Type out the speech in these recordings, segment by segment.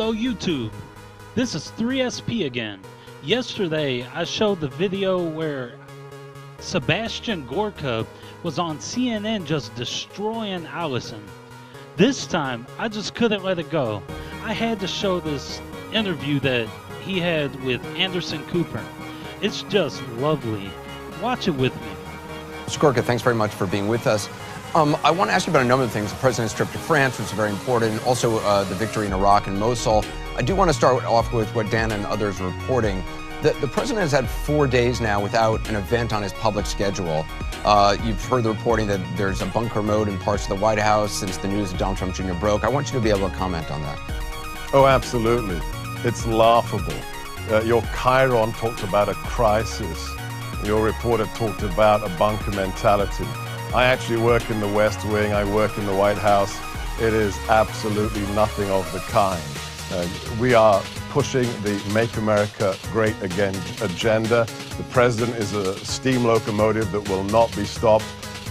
Yo YouTube, this is 3SP again. Yesterday I showed the video where Sebastian Gorka was on CNN just destroying Allison. This time I just couldn't let it go. I had to show this interview that he had with Anderson Cooper. It's just lovely. Watch it with me. Mr. Gorka, thanks very much for being with us. I want to ask you about a number of things. The president's trip to France, which is very important, also the victory in Iraq and Mosul. I do want to start off with what Dan and others are reporting. The president has had 4 days now without an event on his public schedule. You've heard the reporting that there's a bunker mode in parts of the White House since the news of Donald Trump Jr. broke. I want you to be able to comment on that. Oh, absolutely. It's laughable. Your Chiron talked about a crisis. Your reporter talked about a bunker mentality. I actually work in the West Wing. I work in the White House. It is absolutely nothing of the kind. We are pushing the Make America Great Again agenda. The president is a steam locomotive that will not be stopped.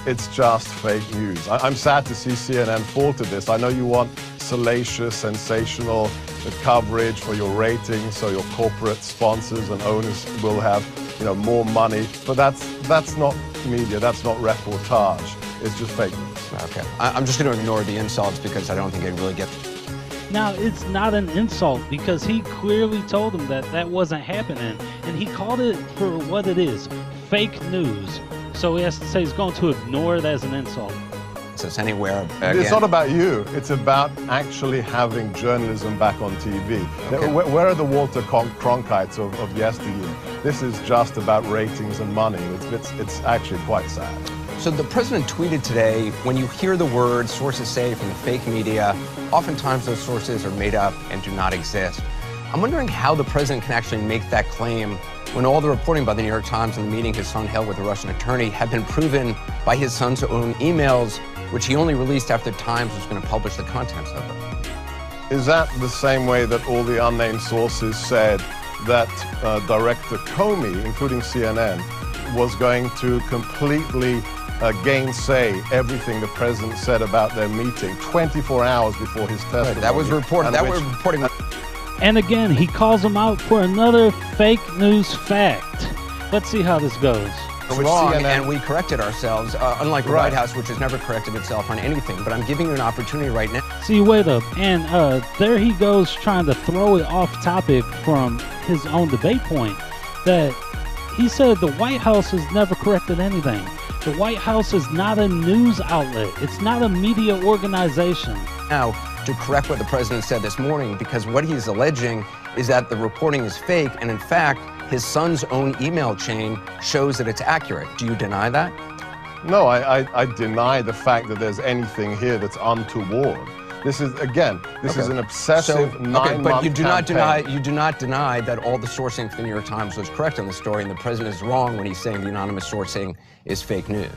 It's just fake news. I'm sad to see CNN fall to this. I know you want salacious, sensational coverage for your ratings, so your corporate sponsors and owners will have, more money. But that's not media. That's not reportage. It's just fake news. Okay. I'm just going to ignore the insults because I don't think they really get. Now, it's not an insult because he clearly told him that that wasn't happening, and he called it for what it is, fake news. So he has to say he's going to ignore it as an insult. It's anywhere. Again. It's not about you. It's about actually having journalism back on TV. Okay. Where are the Walter Cronkites of yesteryear? This is just about ratings and money. It's actually quite sad. So the president tweeted today, when you hear the word sources say from the fake media, oftentimes those sources are made up and do not exist. I'm wondering how the president can actually make that claim when all the reporting by the New York Times and the meeting his son held with a Russian attorney have been proven by his son's own emails, which he only released after the Times was going to publish the contents of it. Is that the same way that all the unnamed sources said that Director Comey, including CNN, was going to completely gainsay everything the president said about their meeting 24 hours before his testimony? Right, that was reported. That was reporting. And again, he calls him out for another fake news fact. Let's see how this goes. Wrong, and we corrected ourselves, unlike the White House, which has never corrected itself on anything. But I'm giving you an opportunity right now. See, wait up. And there he goes trying to throw it off topic from his own debate point that he said the White House has never corrected anything. The White House is not a news outlet. It's not a media organization. Now, to correct what the president said this morning, because what he's alleging is that the reporting is fake, and in fact, his son's own email chain shows that it's accurate. Do you deny that? No, I deny the fact that there's anything here that's untoward. This is, again, this is an obsessive 9-month but you do campaign. you do not deny that all the sourcing for the New York Times was correct on the story, and the president is wrong when he's saying the anonymous sourcing is fake news.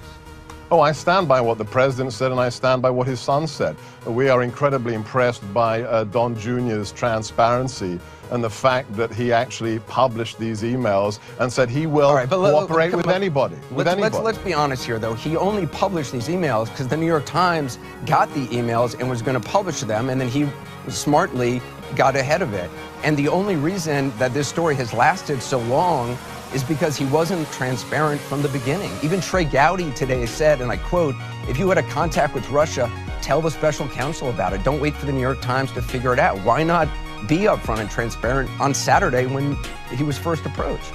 Oh, I stand by what the president said, and I stand by what his son said. We are incredibly impressed by Don Jr.'s transparency and the fact that he actually published these emails and said he will cooperate with anybody. Let's be honest here, though. He only published these emails because the New York Times got the emails and was going to publish them, and then he smartly got ahead of it. And the only reason that this story has lasted so long is because he wasn't transparent from the beginning. Even Trey Gowdy today said, and I quote, "If you had a contact with Russia, tell the special counsel about it. Don't wait for the New York Times to figure it out." Why not be upfront and transparent on Saturday when he was first approached?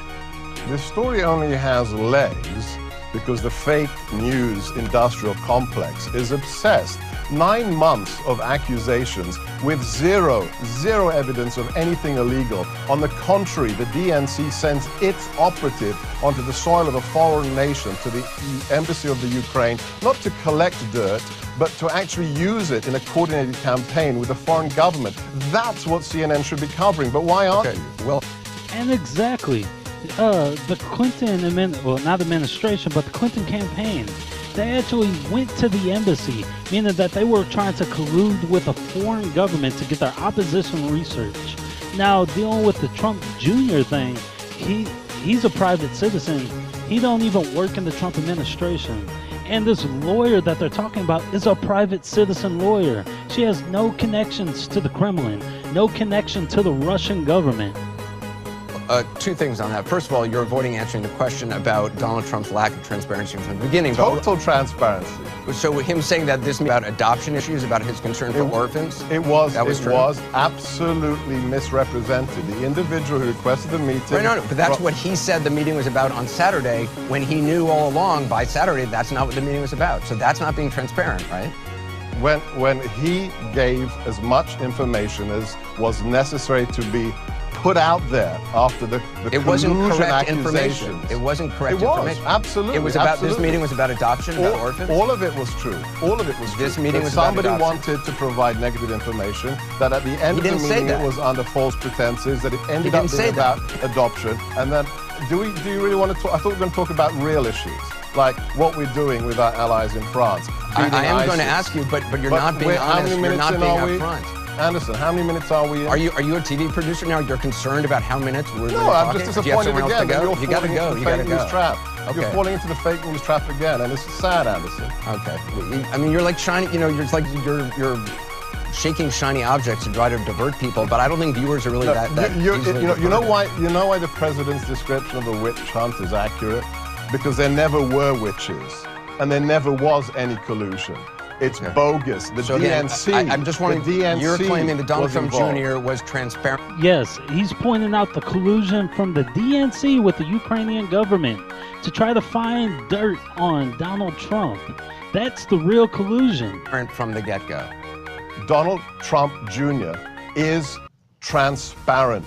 This story only has legs because the fake news industrial complex is obsessed. 9 months of accusations with zero evidence of anything illegal. On the contrary, the DNC sends its operative onto the soil of a foreign nation, to the embassy of the Ukraine, not to collect dirt, but to actually use it in a coordinated campaign with the foreign government. That's what CNN should be covering, but why aren't you? Well, and exactly. The Clinton, not administration, but the Clinton campaign, they actually went to the embassy, meaning that they were trying to collude with a foreign government to get their opposition research. Now, dealing with the Trump Jr. thing, he's a private citizen. He don't even work in the Trump administration. And this lawyer that they're talking about is a private citizen lawyer. She has no connections to the Kremlin, no connection to the Russian government. Two things on that. First of all, you're avoiding answering the question about Donald Trump's lack of transparency from the beginning. Total transparency. So him saying that this about adoption issues, about his concern for orphans? It was true? Absolutely misrepresented. The individual who requested the meeting... Right, no, but that's what he said the meeting was about on Saturday, when he knew all along by Saturday that's not what the meeting was about. So that's not being transparent, right? When he gave as much information as was necessary to be put out there after the it wasn't correct accusations. Information. It wasn't correct information. Information. Absolutely. It was about absolutely. This meeting was about adoption, about orphans. All of it was true. All of it was true. This meeting was somebody about adoption. wanted to provide negative information. That at the end of the meeting it was under false pretenses. That it ended up being about adoption. And then, do you really want to talk? I thought we were going to talk about real issues, like what we're doing with our allies in France. I am going to ask you, but you're not being honest. You're not being upfront. Anderson, how many minutes are we in? Are you a TV producer now? You're concerned about how minutes we're No, I'm just disappointed again. You gotta go. You gotta go. Trap. Okay. You're falling into the fake news trap again, and this is sad, Anderson. Okay. I mean, you're like shiny. You know, you're like you're shaking shiny objects to try to divert people, but I don't think viewers are really you know why the president's description of a witch hunt is accurate? Because there never were witches, and there never was any collusion. It's bogus. The DNC. I'm just wondering, you're claiming that Donald Trump Jr. was transparent. Yes, he's pointing out the collusion from the DNC with the Ukrainian government to try to find dirt on Donald Trump. That's the real collusion. From the get-go. Donald Trump Jr. is transparent.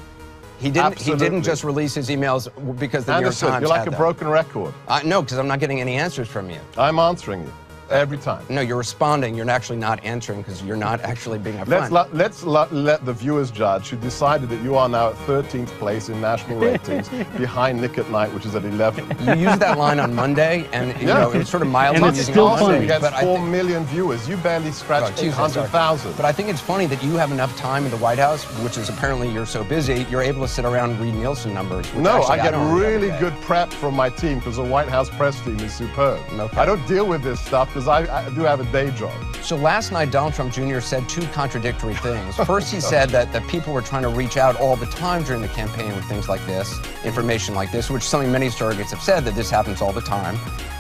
He didn't just release his emails because the New York Times you're like a broken record. No, because I'm not getting any answers from you. I'm answering you. Every time. No, you're responding. You're actually not answering because you're not actually being upfront. Let's let the viewers judge, who decided that you are now at 13th place in national ratings, behind Nick at Night, which is at 11. You used that line on Monday, and you know it was sort of mildly. And it's still funny. It gets 4 million viewers. You barely scratched 800,000. But I think it's funny that you have enough time in the White House, which is apparently you're so busy, you're able to sit around and read Nielsen numbers. No, I get really good prep from my team because the White House press team is superb. Okay. I don't deal with this stuff because I do have a day job. So last night, Donald Trump Jr. said two contradictory things. First, he said that people were trying to reach out all the time during the campaign with things like this, information like this, which something many surrogates have said that this happens all the time.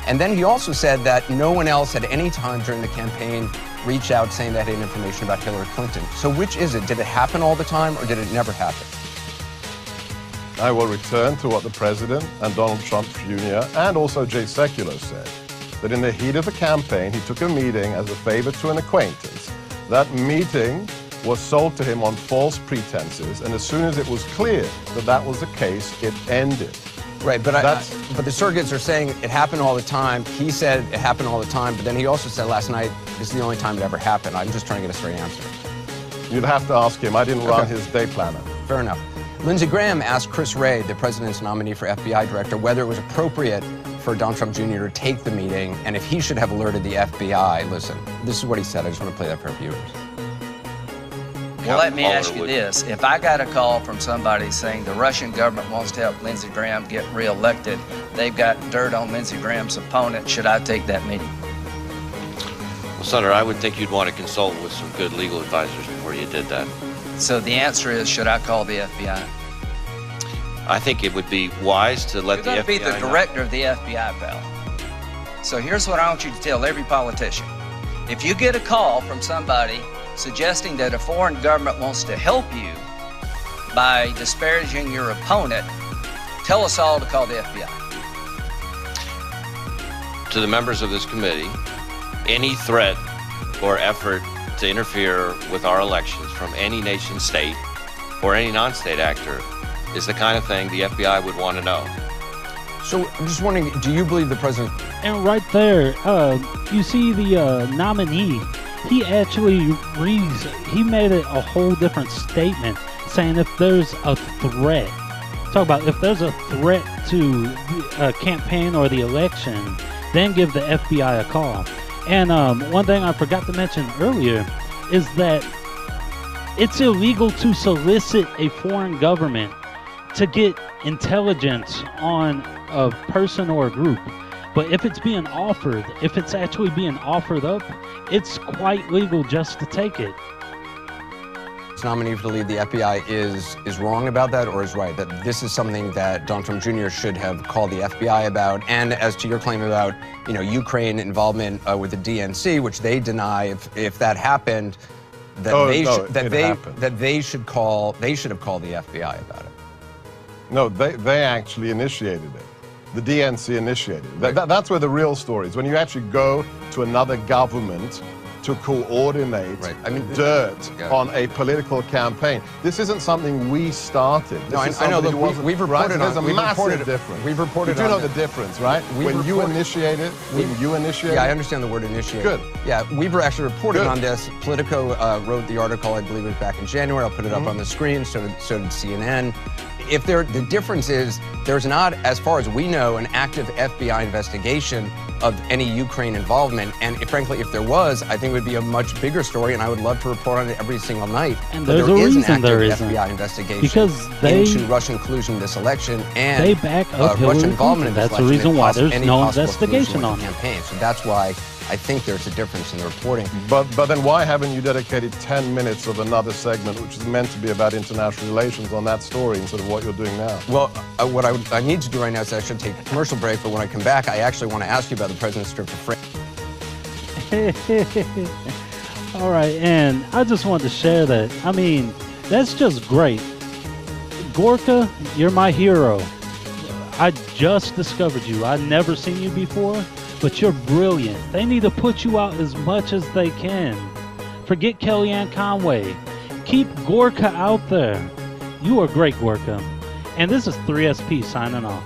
And then he also said that no one else at any time during the campaign reached out saying they had information about Hillary Clinton. So which is it? Did it happen all the time or did it never happen? I will return to what the president and Donald Trump Jr. and also Jay Sekulow said, that in the heat of the campaign, he took a meeting as a favor to an acquaintance. That meeting was sold to him on false pretenses, and as soon as it was clear that that was the case, it ended. Right, but but the surrogates are saying it happened all the time. He said it happened all the time, but then he also said last night, this is the only time it ever happened. I'm just trying to get a straight answer. You'd have to ask him. I didn't run his day planner. Fair enough. Lindsey Graham asked Chris Wray, the president's nominee for FBI director, whether it was appropriate for Donald Trump Jr. to take the meeting and if he should have alerted the FBI. Listen, this is what he said. I just want to play that for our viewers. Well, let me ask you this. If I got a call from somebody saying the Russian government wants to help Lindsey Graham get reelected, they've got dirt on Lindsey Graham's opponent, should I take that meeting? Well, Senator, I would think you'd want to consult with some good legal advisors before you did that. So the answer is, should I call the FBI? I think it would be wise to let the FBI know. You're going to be the director of the FBI, pal. So here's what I want you to tell every politician. If you get a call from somebody suggesting that a foreign government wants to help you by disparaging your opponent, tell us all to call the FBI. To the members of this committee, any threat or effort to interfere with our elections from any nation state or any non-state actor is the kind of thing the FBI would want to know. So I'm just wondering, do you believe the president? And right there, you see the nominee, he actually he made it a whole different statement saying if there's a threat, talk about if there's a threat to a campaign or the election, then give the FBI a call. And one thing I forgot to mention earlier is that it's illegal to solicit a foreign government to get intelligence on a person or a group. But if it's being offered, if it's actually being offered up, it's quite legal just to take it. nominee for the lead, the FBI is wrong about that, or is right, that this is something that Donald Trump Jr. should have called the FBI about? And as to your claim about, Ukraine involvement with the DNC, which they deny, if that happened, that they should have called the FBI about it. No, they actually initiated it. The DNC initiated it. That's where the real story is. When you actually go to another government to coordinate dirt on a political campaign. This isn't something we started. I know. Look, we've reported on. There's a massive difference. We've reported on. You know the difference, right? When you initiate it. Yeah, I understand the word initiate. Good. Yeah, we've actually reported on this. Politico wrote the article, I believe it was back in January. I'll put it up on the screen. So did CNN. The difference is there's not, as far as we know, an active FBI investigation of any Ukraine involvement. And frankly, if there was, I think it would be a much bigger story, and I would love to report on it every single night. And there's a reason there isn't. FBI investigation because into Russian collusion in this election and they back up Russian involvement in this election. That's the reason why there's no investigation on the campaign. So that's why I think there's a difference in the reporting. But then why haven't you dedicated 10 minutes of another segment, which is meant to be about international relations, on that story instead of what you're doing now? Well, what I need to do right now is I should take a commercial break, but when I come back, I actually want to ask you about the president's trip to France. All right, and I just wanted to share that. I mean, that's just great. Gorka, you're my hero. I just discovered you. I'd never seen you before. But you're brilliant. They need to put you out as much as they can. Forget Kellyanne Conway. Keep Gorka out there. You are great, Gorka. And this is 3SP signing off.